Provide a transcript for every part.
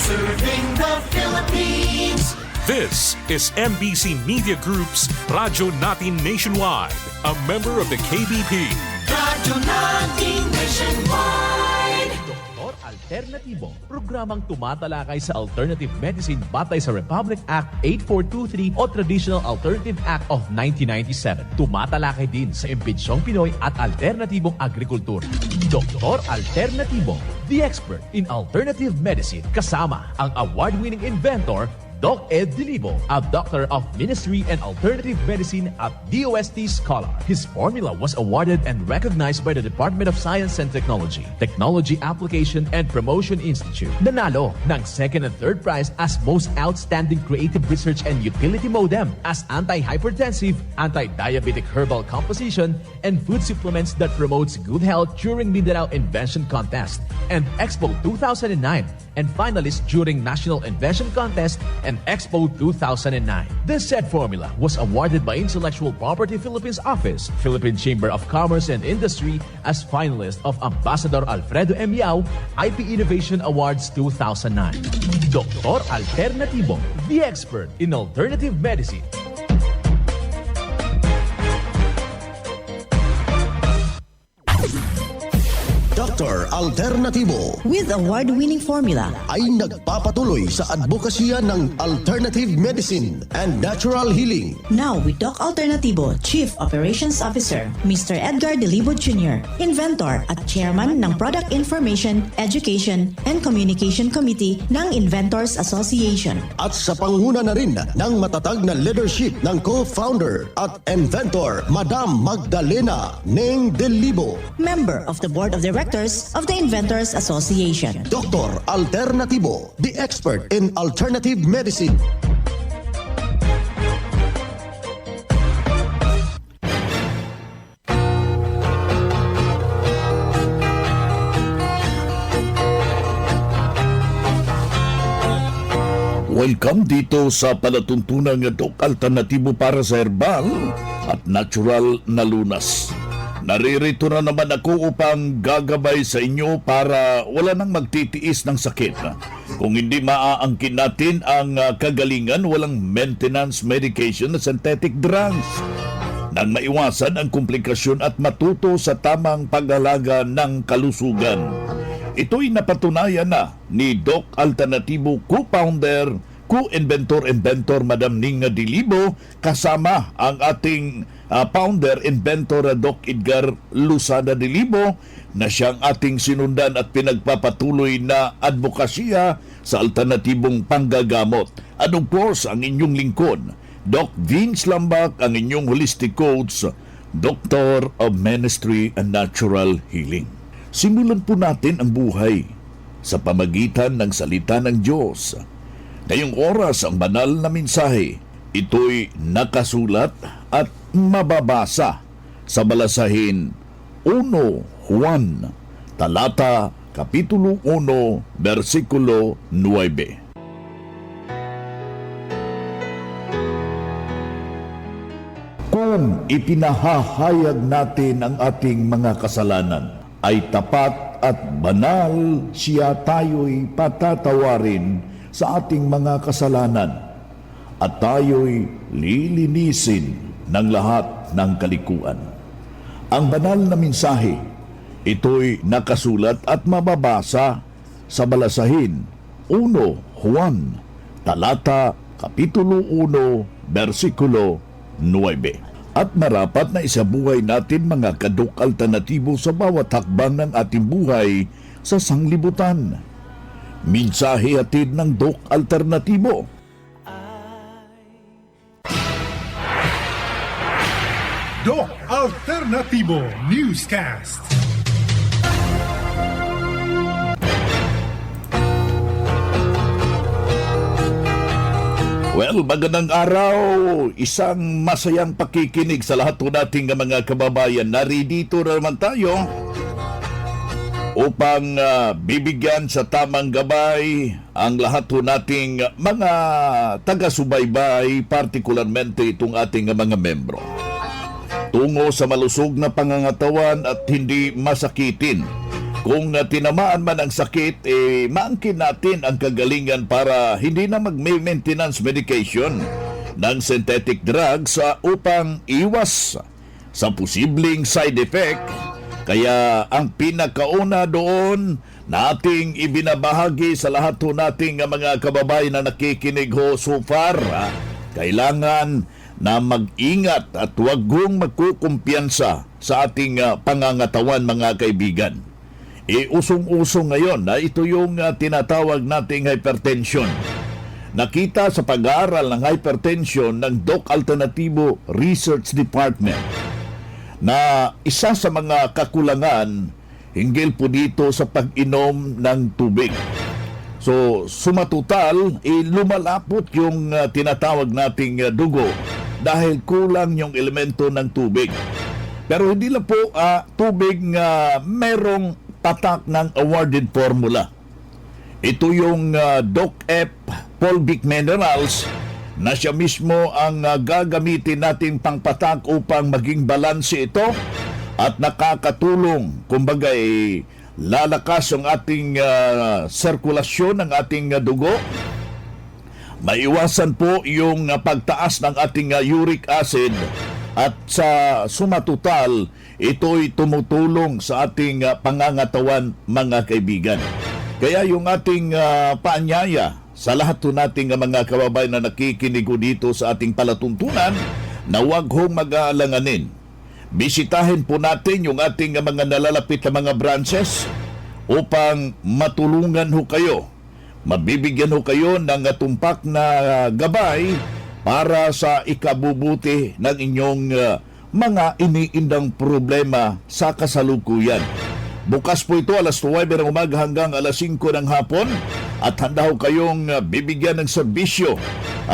Serving the Philippines. This is MBC Media Group's Radyo Natin Nationwide, a member of the KBP. Radyo Natin Nationwide. Doktor Alternatibo, programang tumatalakay sa alternative medicine batay sa Republic Act 8423 o Traditional Alternative Act of 1997. Tumatalakay din sa impinsyong Pinoy at alternatibong agrikultura. Doktor Alternatibo, the expert in alternative medicine, kasama ang award-winning inventor Doc Ed Dilibo, a doctor of ministry and alternative medicine at DOST Scholar. His formula was awarded and recognized by the Department of Science and Technology, Technology Application and Promotion Institute. Nanalo ng second and third prize as Most Outstanding Creative Research and Utility Modem as Anti-Hypertensive, Anti-Diabetic Herbal Composition, and Food Supplements that promotes good health during Mindanao Invention Contest and Expo 2009, and finalist during National Invention Contest and Expo 2009. This said formula was awarded by Intellectual Property Philippines Office, Philippine Chamber of Commerce and Industry as finalist of Ambassador Alfredo M. Yao IP Innovation Awards 2009. Doktor Alternatibo, the expert in alternative medicine. Dr. Alternatibo with award-winning formula ay nagpapatuloy sa advokasya ng alternative medicine and natural healing. Now with Doc Alternatibo, Chief Operations Officer, Mr. Edgar Dilibo Jr., Inventor at Chairman ng Product Information, Education and Communication Committee ng Inventors Association. At sa panguna na rin ng matatag na leadership ng co-founder at inventor, Madam Magdalena Neng Dilibo. Member of the Board of Directors of the Inventors Association. Dr. Alternatibo, the expert in alternative medicine. Welcome dito sa palatuntunan ng Doc Alternatibo para sa herbal at natural na lunas. Naririto na naman ako upang gagabay sa inyo para wala nang magtitiis ng sakit. Kung hindi maaangkin natin ang kagalingan, walang maintenance medication na synthetic drugs. Nang maiwasan ang komplikasyon at matuto sa tamang pag-alaga ng kalusugan. Ito'y napatunayan na ni Doc Alternatibo co-founder, co-inventor Madam Ninga Dilibo kasama ang ating founder, inventor Doc Edgar Lusada Dilibo na siyang ating sinundan at pinagpapatuloy na advokasya sa alternatibong panggagamot. At of course, ang inyong lingkod, Doc Vince Lambak, ang inyong holistic coach, Doctor of Ministry and Natural Healing. Simulan po natin ang buhay sa pamagitan ng salita ng Diyos. Ngayong oras ang banal na mensahe, ito'y nakasulat at mababasa sa Balasahin 1 Juan, talata, kapitulo 1, versikulo 9. Kung ipinahahayag natin ang ating mga kasalanan, ay tapat at banal siya tayo'y patatawarin sa ating mga kasalanan at tayo'y lilinisin ng lahat ng kalikuan. Ang banal na mensahe, ito'y nakasulat at mababasa sa Balasahin 1 Juan, talata, kapitulo 1, versikulo 9. At marapat na isabuhay natin mga kadok alternatibo sa bawat hakbang ng ating buhay sa sanglibutan. Mensahe hatid ng Doc Alternatibo. Doc Alternatibo Newscast. Well, magandang araw. Isang masayang pakikinig sa lahat po nating mga kababayan. Naridito na naman tayo upang bibigyan sa tamang gabay ang lahat po nating mga taga-subaybay, partikularmente itong ating mga membro. Tungo sa malusog na pangangatawan at hindi masakitin Kung tinamaan man ang sakit, maangkin natin ang kagalingan para hindi na mag-maintenance medication ng synthetic drugs upang iwas sa posibleng side effect. Kaya ang pinakauna doon nating ibinabahagi sa lahat ho nating mga kababayan na nakikinig ho so far, kailangan na mag-ingat at huwag hong magkukumpiyansa sa ating pangangatawan, mga kaibigan. Usong-uso ngayon na ito yung tinatawag nating hypertension. Nakita sa pag-aaral ng hypertension ng Doc Alternativo Research Department na isa sa mga kakulangan hinggil po dito sa pag-inom ng tubig. So, sumatotal, lumalapot yung tinatawag nating dugo dahil kulang yung elemento ng tubig. Pero hindi lang po tubig merong tatak ng awarded formula. Ito yung DocEp Fulvic Minerals na siya mismo ang gagamitin nating pangpatak upang maging balanse ito at nakakatulong, kumbaga lalakas ang ating sirkulasyon ng ating dugo. Maiwasan po yung pagtaas ng ating uric acid at sa sumatotal, ito'y tumutulong sa ating pangangatawan, mga kaibigan. Kaya yung ating paanyaya sa lahat po nating mga kababayan na nakikinig dito sa ating palatuntunan na huwag hong mag-aalanganin. Bisitahin po natin yung ating mga nalalapit na mga branches upang matulungan ho kayo. Mabibigyan ho kayo ng tumpak na gabay para sa ikabubuti ng inyong mga iniindang problema sa kasalukuyan. Bukas po ito alas 9 ng umaga hanggang alas 5 ng hapon at handa ho kayong bibigyan ng serbisyo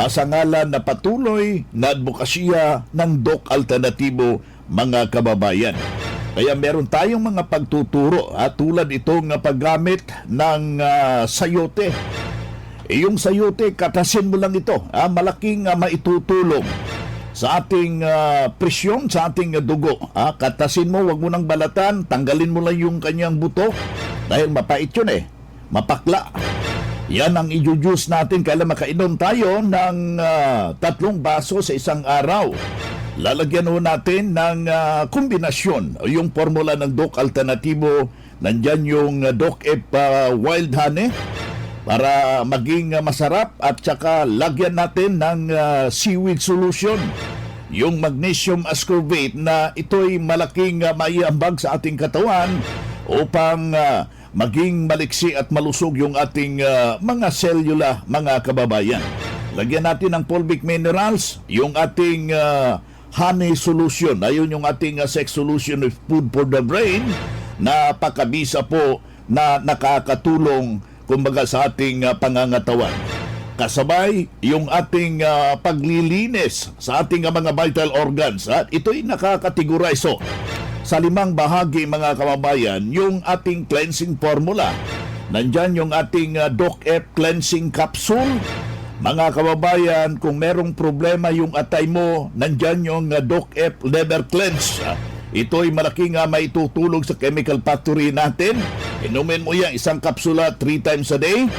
sa ngalan na patuloy na advokasya ng Doc Alternativo, mga kababayan. Kaya meron tayong mga pagtuturo tulad itong paggamit ng sayote. Yung sayote, katasin mo lang ito. Malaking maitutulong sa ating presyon, sa ating dugo. Katasin mo, wag mo nang balatan, tanggalin mo lang yung kanyang buto dahil mapait yun mapakla. Yan ang i-juice natin, kailan makainom tayo ng 3 baso sa isang araw. Lalagyan ho natin ng kombinasyon, yung formula ng Doc Alternativo. Nandyan yung DocEp Wild Honey para maging masarap, at saka lagyan natin ng seaweed solution, yung magnesium ascorbate na ito'y malaking maiambag sa ating katawan upang maging maliksi at malusog yung ating mga selula, mga kababayan. Lagyan natin ng fulvic minerals, yung ating honey solution. Ayun yung ating sex solution of food for the brain. Napakabisa po na nakakatulong kumbaga sa ating pangangatawan. Kasabay yung ating paglilinis sa ating mga vital organs. At ito'y nakakategorize sa 5 bahagi, mga kababayan, yung ating cleansing formula. Nandyan yung ating DocEp Cleansing Capsule. Mga kababayan, kung merong problema yung atay mo, nandyan yung DocEp Liver Cleanse. Ito'y malaking maitutulog sa chemical factory natin. Inumin mo yan, isang kapsula 3 times a day.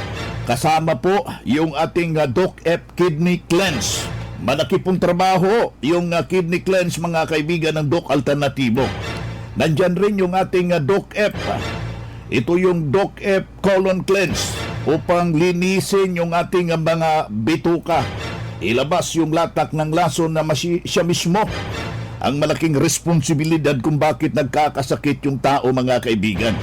Kasama po yung ating DocEp Kidney Cleanse. Malaki pong trabaho yung kidney cleanse, mga kaibigan, ng Doc Alternativo. Nandyan rin yung ating DocEp. Ito yung DocEp Colon Cleanse upang linisin yung ating mga bituka. Ilabas yung latak ng lason na siya mismo ang malaking responsibilidad kung bakit nagkakasakit yung tao, mga kaibigan.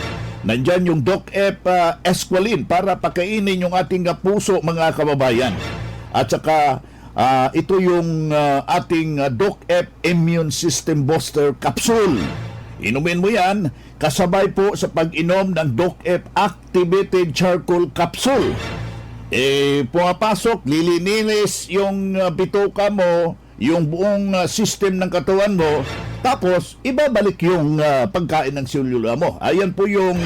Nandyan yung DocEp Esqualene para pakainin yung ating puso, mga kababayan. At saka ito yung ating DocEp Immune System Booster Capsule. Inumin mo yan kasabay po sa pag-inom ng DocEp Activated Charcoal Capsule. Pumapasok, lilininis yung bituka mo, yung buong system ng katawan mo, tapos ibabalik yung pagkain ng selula mo. Ayan po yung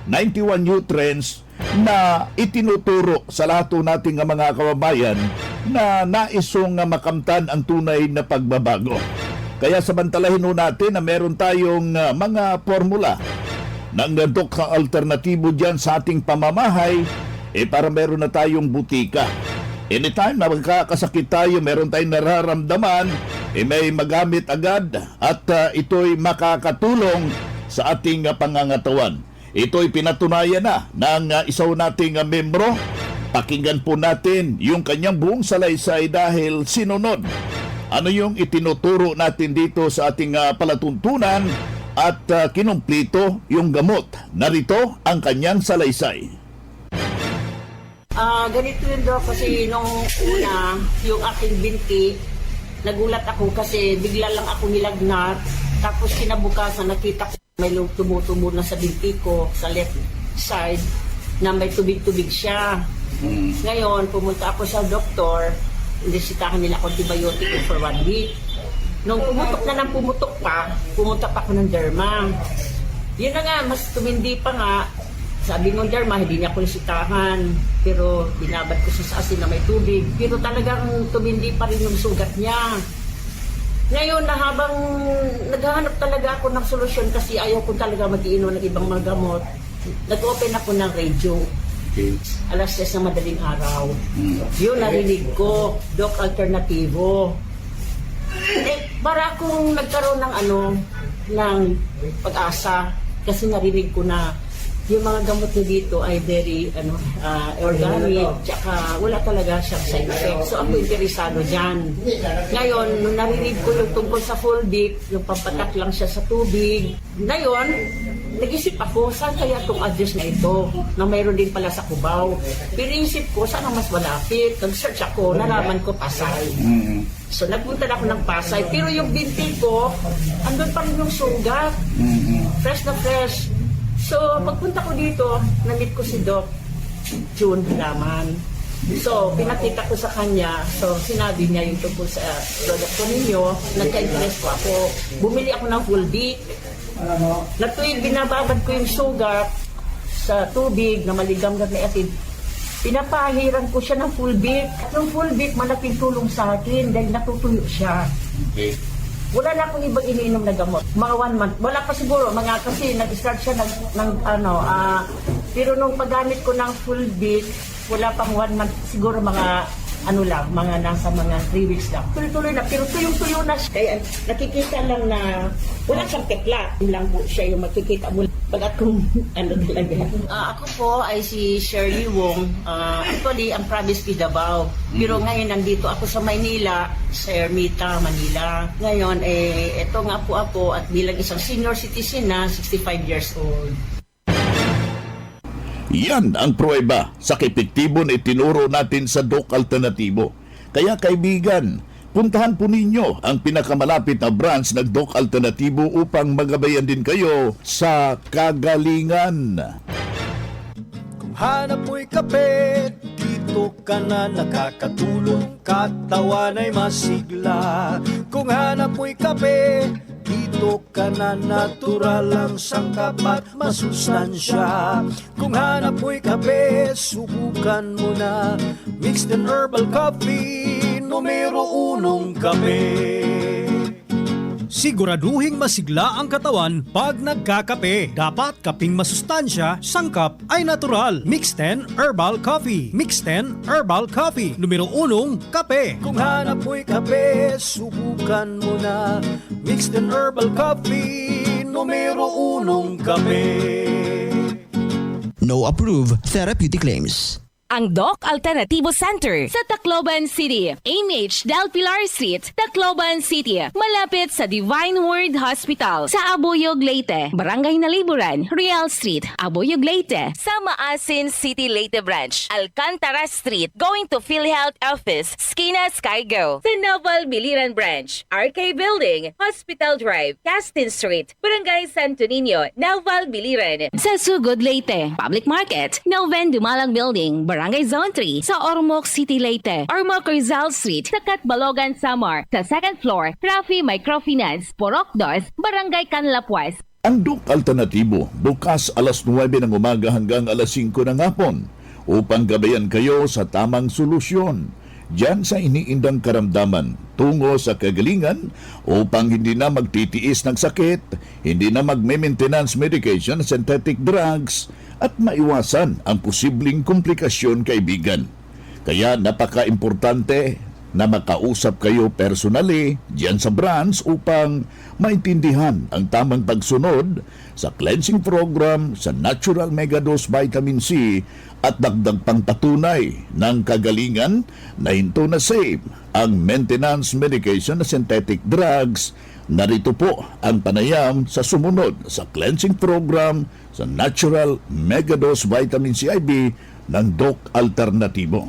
91 nutrients na itinuturo sa lahat nating mga kababayan na naisong makamtan ang tunay na pagbabago. Kaya samantalahin natin na meron tayong mga formula ng Doc Alternatibo dyan sa ating pamamahay, para meron na tayong butika. Anytime na magkakasakit tayo, meron tayong nararamdaman, may magamit agad at ito'y makakatulong sa ating pangangatawan. Ito'y pinatunayan na ng isaw nating membro. Pakinggan po natin yung kanyang buong salaysay dahil sinunod. Ano yung itinuturo natin dito sa ating palatuntunan at kinumplito yung gamot. Narito ang kanyang salaysay. Ganito yun daw kasi nung una, yung aking binti, nagulat ako kasi bigla lang ako nilagnat. Tapos kinabukasan nakita ko may tumutubo na sa binti ko sa left side na may tubig-tubig siya. Ngayon, pumunta ako sa doktor, inisitahan nila ako antibiotic for 1 week. Nung pumutok na ng pumutok pa, pumunta pa ako ng derma. Yun na nga, mas tumindi pa nga. Sabi ng derma, hindi niya ako nisitahan. Pero binabad ko sa asin na may tubig. Pero talagang tumindi pa rin yung sugat niya. Ngayon na habang naghahanap talaga ako ng solusyon kasi ayaw ko talaga mag-iinom ng ibang mga gamot, nag-open ako ng radio. Alas 6 na madaling araw. Yun, narinig ko, Doc Alternatibo. Para akong nagkaroon ng ng pag-asa kasi narinig ko na yung mga gamot niya dito ay very organic, tsaka wala talaga siyang side effect. So ako interesado dyan. Ngayon, nung narinig ko yung tungkol sa Fulvic, yung pampatak lang siya sa tubig. Ngayon, nag-isip ako, saan kaya itong address na ito? Na mayroon din pala sa Cubao. Pero isip ko, saan ang mas malapit? Nag-search ako, nalaman ko Pasay. So nagpunta na ako ng Pasay. Pero yung binti ko, andun pa rin yung sugat. Fresh na fresh. So, pagpunta ko dito, na-meet ko si Doc June Laman. So, pinakita ko sa kanya. So, sinabi niya yung tungkol sa product ko ninyo. Nagka-interest ko ako. Bumili ako ng Fulvic. Na tuwing binababad ko yung sugat sa tubig na maligamgam na atin, pinapahiran ko siya ng Fulvic. Yung Fulvic, malaking tulong sa akin dahil natutuyo siya. Okay. Wala na akong ibang iniinom na gamot. Mga 1 month. Wala pa siguro. Kasi nag-start siya pero nung paggamit ko ng Fulvic, wala pang 1 month. Siguro mga mga nasa mga 3 weeks lang. Tuloy-tuloy na. Pero tuyong-tuyo na siya. Kaya nakikita lang na wala siyang tekla. Yun lang po siya yung makikita mo. Pag akong talaga. Ako po ay si Shirley Wong. Actually, ang province is Davao. Pero ngayon nandito ako sa Maynila, sa Ermita, Manila. Ngayon, eto nga po ako at bilang isang senior citizen na 65 years old. Yan ang pruweba sa epektibo na itinuro natin sa Doc Alternatibo. Kaya kaibigan, puntahan po ninyo ang pinakamalapit na branch ng Doc Alternatibo upang magabayan din kayo sa kagalingan. Kung hanap mo'y kape, dito ka na nakakatulong, katawan ay masigla. Kung hanap mo'y kape, dito ka na natural ang sangkap at masustansya. Kung hanap mo'y kape, subukan mo na mixed and herbal coffee, numero 1 kape. Siguraduhing masigla ang katawan pag nagkakape. Dapat kaping masustansya, sangkap ay natural. Mixed 10 Herbal Coffee. Mixed 10 Herbal Coffee. Numero 1, kape. Kung hanap mo'y kape, subukan mo na Mixed 10 Herbal Coffee. Numero 1, kape. No approved therapeutic claims. Ang Doc Alternativo Center sa Tacloban City, AMH Del Pilar Street, Tacloban City, malapit sa Divine Word Hospital sa Abuyog, Leyte, Barangay Naliburan, Real Street, Abuyog, Leyte, sa Maasin City, Leyte Branch, Alcantara Street, going to PhilHealth Office, Skina Skygo, sa Naval Biliran Branch, RK Building, Hospital Drive, Castin Street, Barangay Santo Niño, Naval Biliran, sa Sugod, Leyte, Public Market, Noven Dumalang Building, Barangay Zone 3 sa Ormoc City, Leyte. Ormoc Rizal Street sa Catbalogan, Samar. Sa 2nd floor, Rafi Microfinance, Porok 2, Barangay Canlapuas. Ang Doc Alternatibo, bukas alas 9 ng umaga hanggang alas 5 ng hapon upang gabayan kayo sa tamang solusyon. diyan sa iniindang karamdaman tungo sa kagalingan upang hindi na magtitiis ng sakit, hindi na magme-maintenance medication, synthetic drugs at maiwasan ang posibleng komplikasyon, kaibigan. Kaya napaka-importante na makausap kayo personally diyan sa branch upang maintindihan ang tamang pagsunod sa cleansing program sa Natural Megadose Vitamin C at dagdag pang patunay ng kagalingan na hinto na safe ang maintenance medication na synthetic drugs. Narito po ang panayam sa sumunod sa cleansing program sa Natural Megadose Vitamin C IV ng Doc Alternativo.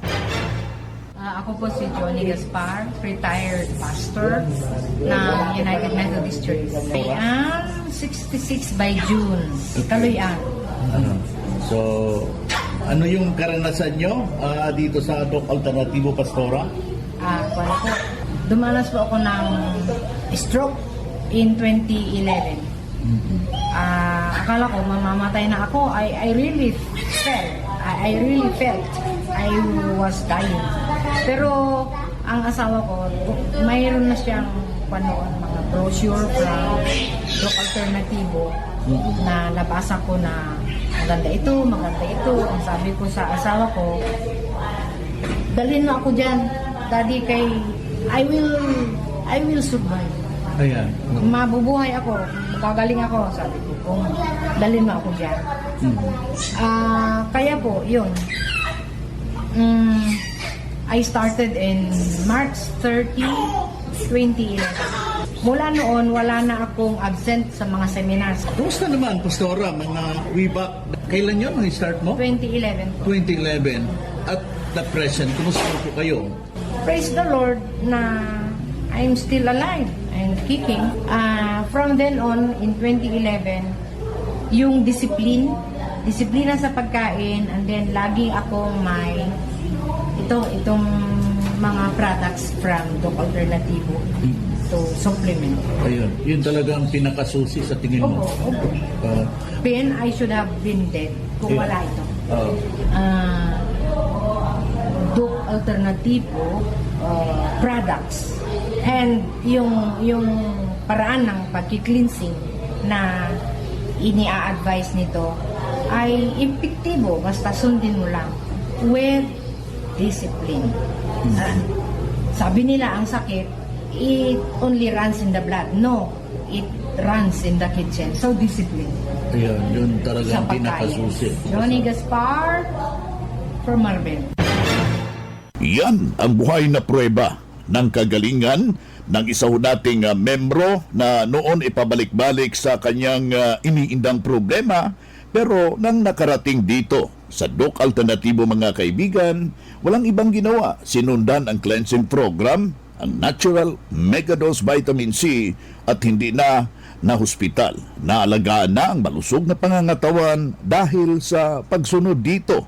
Ako po si Johnny Gaspar, retired pastor ng United Methodist Church. I am 66 by June, Kaloyan. So, ano yung karanasan nyo dito sa Doc Alternativo Pastora? Wala po. Dumanas po ako ng stroke in 2011. Akala ko mamamatay na ako. I really felt I was dying. Pero ang asawa ko, mayroon na siyang panoon mga brochure from Doc Alternativo na nabasa ko na maganda ito. Ang sabi ko sa asawa ko, dalhin mo ako dyan, Daddy, kay I will survive. Ayan. Mabubuhay ako, magagaling ako, sabi ko, kung dalhin mo ako dyan. Kaya po, yun. I started in March 30, 2011. Mula noon, wala na akong absent sa mga seminars. Kumusta naman, Pastora? Mga way back, kailan yun ang start mo? 2011 po. 2011. At the present, kumusta po kayo? Praise the Lord na I'm still alive and kicking. From then on, in 2011, yung disiplina sa pagkain, and then lagi akong may itong mga products from Doc Alternativo to supplement. Ayun, yun talaga ang pinakasusi sa tingin mo. Opo. Then I should have been dead kung wala ito. Doc Alternativo products and yung paraan ng pagki-cleansing na ini-advise nito ay epektibo basta sundin mo lang with discipline. Sabi nila ang sakit, it only runs in the blood. No, it runs in the kitchen. So discipline. Ayun, yun talaga Sa ang pinakasusi. Johnny Gaspar from Marbel. Yan ang buhay na pruweba ng kagalingan ng isa nating membro na noon ipabalik-balik sa kanyang iniindang problema, pero nang nakarating dito sa Doc Alternativo, mga kaibigan, walang ibang ginawa. Sinundan ang cleansing program, ang Natural Megadose Vitamin C, at hindi na hospital. Naalagaan na ang malusog na pangangatawan dahil sa pagsunod dito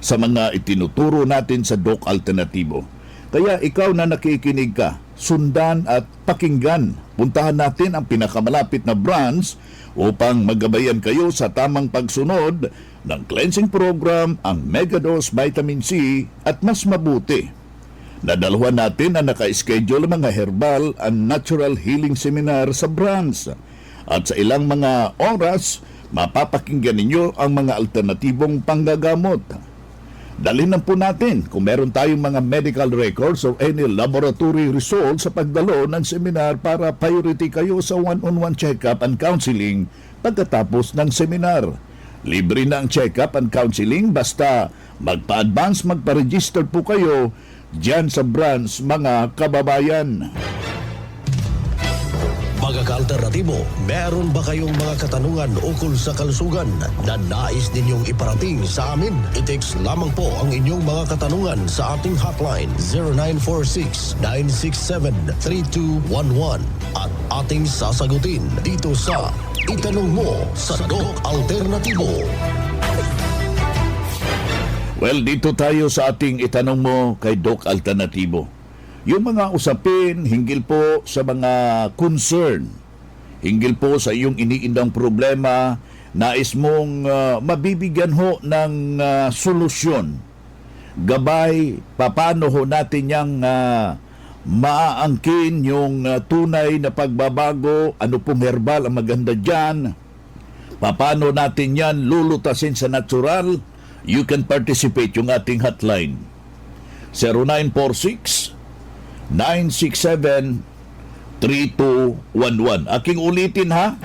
sa mga itinuturo natin sa Doc Alternativo. Kaya ikaw na nakikinig ka, sundan at pakinggan. Puntahan natin ang pinakamalapit na branch upang magabayan kayo sa tamang pagsunod ng cleansing program, ang Megadose Vitamin C, at mas mabuti, nadalhuan natin ang naka-schedule mga herbal and natural healing seminar sa branch. At sa ilang mga oras, mapapakinggan ninyo ang mga alternatibong panggagamot. Dalhin na po natin kung meron tayong mga medical records or any laboratory results sa pagdalo ng seminar para priority kayo sa one-on-one check-up and counseling pagkatapos ng seminar. Libre na ang check-up and counseling basta magpa-advance, magpa-register po kayo dyan sa branch, mga kababayan. Mga ka-alternatibo, meron ba kayong mga katanungan ukol sa kalusugan na nais ninyong iparating sa amin? I-text lamang po ang inyong mga katanungan sa ating hotline 0946-967-3211 at ating sasagutin dito sa Itanong Mo sa Doc Alternativo. Well, dito tayo sa ating Itanong Mo kay Doc Alternativo. Yung mga usapin, hinggil po sa mga concern, hinggil po sa iyong iniindang problema, nais mong mabibigyan ho ng solusyon. gabay, paano ho natin yang maaangkin yung tunay na pagbabago, ano pong herbal ang maganda dyan, paano natin yan lulutasin sa natural, you can participate yung ating hotline. 0946-967-3211. Aking ulitin ha,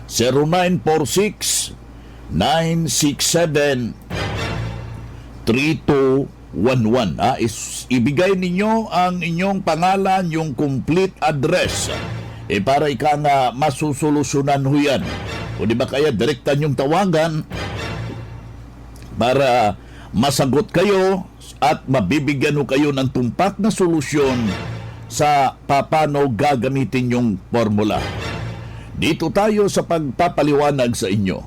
0946-967-3211. Ibigay ninyo ang inyong pangalan, yung complete address. Para ika nga masusolusyonan ho yan. O di ba kaya direktan yung tawagan para masagot kayo at mabibigyan ho kayo ng tumpak na solusyon sa paano gagamitin yung formula. Dito tayo sa pagpapaliwanag sa inyo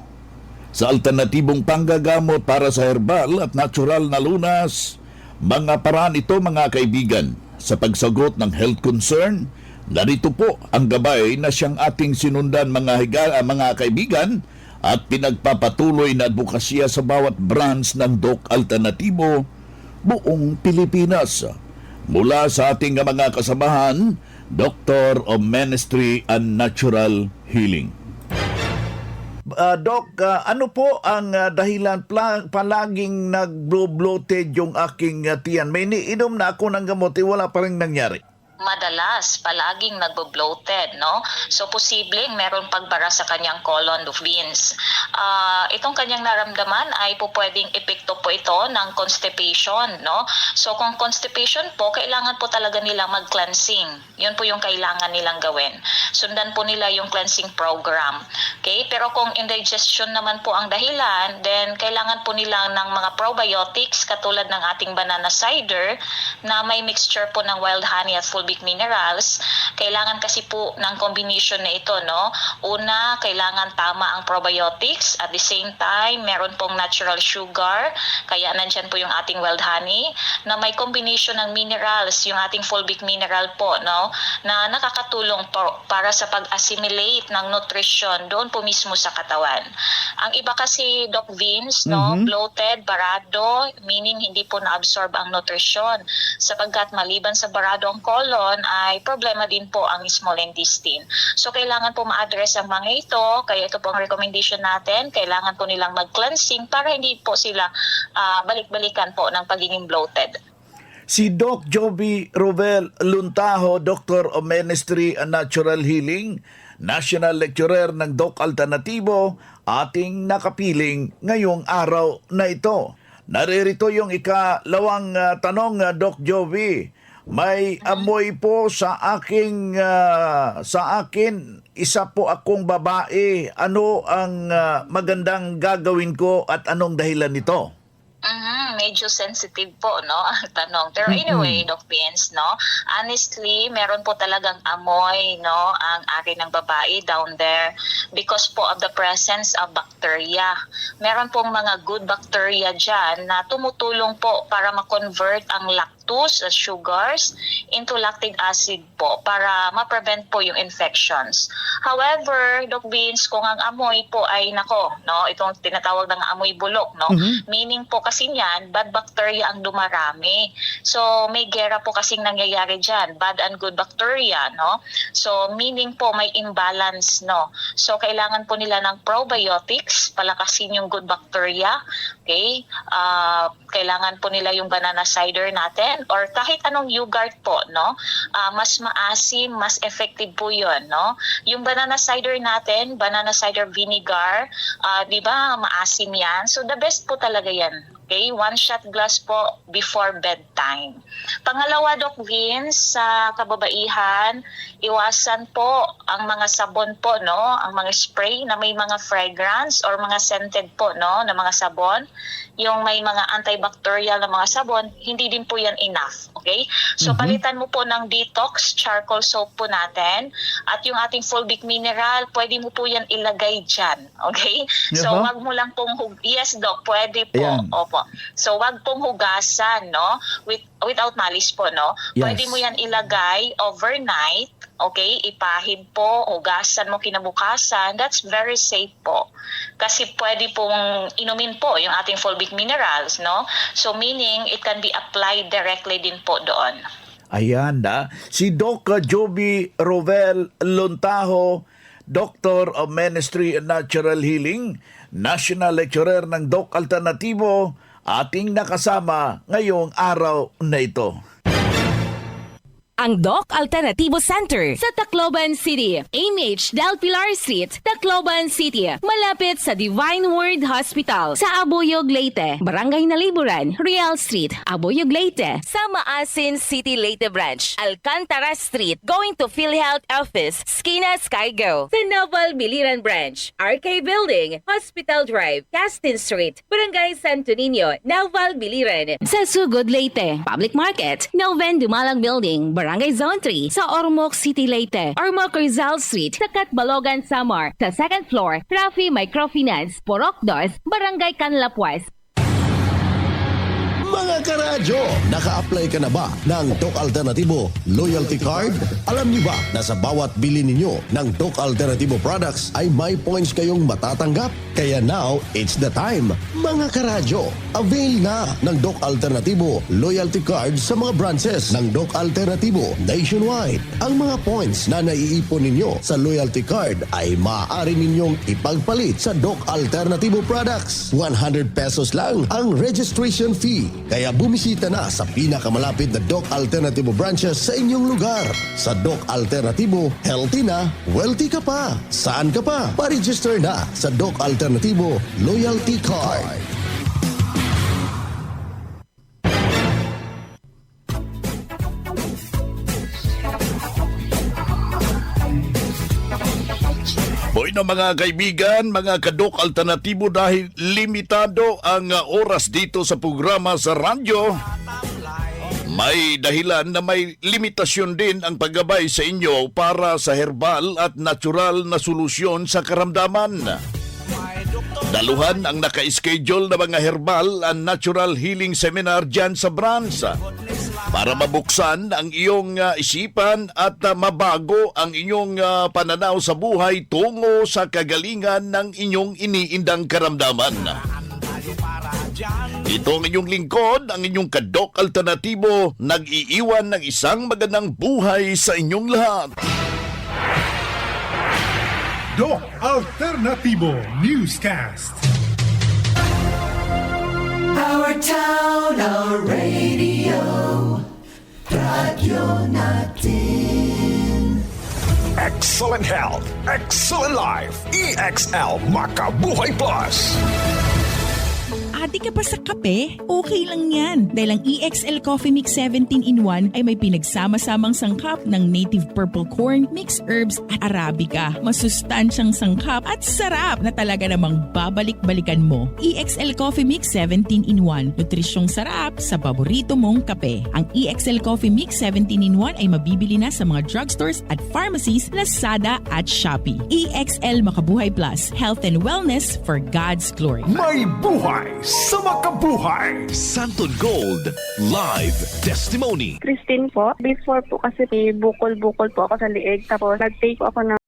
sa alternatibong panggagamot para sa herbal at natural na lunas. Mga paraan ito, mga kaibigan, sa pagsagot ng health concern. Narito po ang gabay na siyang ating sinundan, mga kaibigan, at pinagpapatuloy na advokasya sa bawat branch ng Doc Alternatibo buong Pilipinas. Mula sa ating mga kasamahan, Doctor of Ministry and Natural Healing. Doc, ano po ang dahilan palaging nag-bloated yung aking tiyan? May iniinom na ako ng gamot, wala pa rin nangyari. Madalas palaging nagbo-bloated, no? So posibleng meron pagbara sa kanyang colon of veins. Itong kanyang naramdaman ay po pwedeng epekto po ito ng constipation, no? So kung constipation po, kailangan po talaga nilang mag-cleansing. Yun po yung kailangan nilang gawin. Sundan po nila yung cleansing program. Okay? Pero kung indigestion naman po ang dahilan, then kailangan po nilang ng mga probiotics katulad ng ating banana cider na may mixture po ng wild honey at fulvic minerals. Kailangan kasi po ng combination na ito, no? Una, kailangan tama ang probiotics. At the same time, meron pong natural sugar. Kaya nandyan po yung ating wild honey na may combination ng minerals, yung ating fulvic mineral po, no? Na nakakatulong po para sa pag-assimilate ng nutrition doon po mismo sa katawan. Ang iba kasi, Doc Vince, no? Bloated, barado, meaning hindi po na-absorb ang nutrition. Sapagkat maliban sa barado ang colon, ay problema din po ang small intestine. So, kailangan po ma-address ang mga ito. Kaya ito po ang recommendation natin. Kailangan po nilang mag-cleansing para hindi po sila balik-balikan po ng pagiging bloated. Si Doc Joby Rovel Luntaho, Doctor of Ministry and Natural Healing, National Lecturer ng Doc Alternatibo, ating nakapiling ngayong araw na ito. Naririto yung ikalawang tanong, Doc Joby. May amoy po sa akin, isa po akong babae. Ano ang magandang gagawin ko at anong dahilan nito? Medyo sensitive po, no, ang tanong. Pero anyway, Doc Vince, no, honestly, meron po talagang amoy, no, ang akin ng babae down there because po of the presence of bacteria. Meron pong mga good bacteria dyan na tumutulong po para ma-convert ang lactose, sugars, into lactic acid po para ma-prevent po yung infections. However, Doc Vince, kung ang amoy po ay nako, no, itong tinatawag ng amoy bulok, no, meaning po kasi niyan, bad bacteria ang dumarami. So, may gera po kasing nangyayari dyan, bad and good bacteria, no? So, meaning po may imbalance, no? So, kailangan po nila ng probiotics, palakasin yung good bacteria, okay? Kailangan po nila yung banana cider natin or kahit anong yogurt po, no? Mas maasim, mas effective po yun, no? Yung banana cider natin, banana cider vinegar, di ba, maasim yan? So, the best po talaga yan. Okay, 1 shot glass po before bedtime. Pangalawa, Doc Vince, sa kababaihan, iwasan po ang mga sabon po, no? Ang mga spray na may mga fragrance or mga scented po, no? Na mga sabon. Yung may mga antibacterial na mga sabon, hindi din po yan enough. Okay? So, palitan mo po ng detox charcoal soap po natin. At yung ating fulvic mineral, pwede mo po yan ilagay dyan. Okay? So, wag mo lang pong, yes, Doc, pwede po. Opo. Opo. So wag pong hugasan, no? Without malice po, no? Yes. Pwede mo yan ilagay overnight, okay? Ipahid po, hugasan mo kinabukasan. That's very safe po. Kasi pwede pong inumin po yung ating fulvic minerals, no? So meaning it can be applied directly din po doon. Ayan na. Si Doc Joby Rovel Lontaho, Doctor of Ministry and Natural Healing, National Lecturer ng Doc Alternatibo, ating nakasama ngayong araw na ito. Ang Doc Alternativo Center sa Tacloban City, AMH Del Pilar Street, Tacloban City, malapit sa Divine Word Hospital sa Abuyog, Leyte, Barangay Naliburan, Real Street, Abuyog, Leyte, sa Maasin City, Leyte Branch, Alcantara Street, going to PhilHealth Office, Skina Skygo, sa Naval Biliran Branch, RK Building, Hospital Drive, Castin Street, Barangay Santo Niño, Naval Biliran, sa Sugod, Leyte, Public Market, Noven Dumalang Building, Barangay Zone 3 sa Ormoc City, Leyte. Ormoc Rizal Street sa Catbalogan, Samar. Sa second floor, Rafi Microfinance, Porok 2, Barangay Canlapuas. Mga karadyo, naka-apply ka na ba ng Doc Alternatibo Loyalty Card? Alam niyo ba na sa bawat bili ninyo ng Doc Alternatibo products ay may points kayong matatanggap? Kaya now, it's the time. Mga karadyo, avail na ng Doc Alternatibo Loyalty Card sa mga branches ng Doc Alternatibo nationwide. Ang mga points na naiipon ninyo sa Loyalty Card ay maaari ninyong ipagpalit sa Doc Alternatibo products. 100 pesos lang ang registration fee. Kaya bumisita na sa pinakamalapit na Doc Alternatibo branches sa inyong lugar. Sa Doc Alternatibo, healthy na, wealthy ka pa. Saan ka pa? Pa-register na sa Doc Alternatibo Loyalty Card. Bueno mga kaibigan, mga kadok alternatibo, dahil limitado ang oras dito sa programa sa radyo, may dahilan na may limitasyon din ang paggabay sa inyo para sa herbal at natural na solusyon sa karamdaman. Daluhan ang naka-schedule na mga herbal and natural healing seminar dyan sa branch para mabuksan ang iyong isipan at mabago ang inyong pananaw sa buhay tungo sa kagalingan ng inyong iniindang karamdaman. Ito ang inyong lingkod, ang inyong kadok alternatibo, nag-iiwan ng isang magandang buhay sa inyong lahat. Doc Alternativo Newscast. Our town, our radio. Radyo natin. Excellent health, excellent life. EXL Makabuhay Plus. Ate ka pa sa kape? Okay lang yan. Dahil ang EXL Coffee Mix 17-in-1 ay may pinagsama-samang sangkap ng native purple corn, mixed herbs at Arabica. Masustansyang sangkap at sarap na talaga namang babalik-balikan mo. EXL Coffee Mix 17-in-1. Nutrisyong sarap sa paborito mong kape. Ang EXL Coffee Mix 17-in-1 ay mabibili na sa mga drugstores at pharmacies, Lazada at Shopee. EXL Makabuhay Plus. Health and wellness for God's glory. May buhay sa makabuhay. Santon Gold Live Testimony. Christine po. Before po kasi may bukol-bukol po ako sa liig. Tapos nag-take po ako ng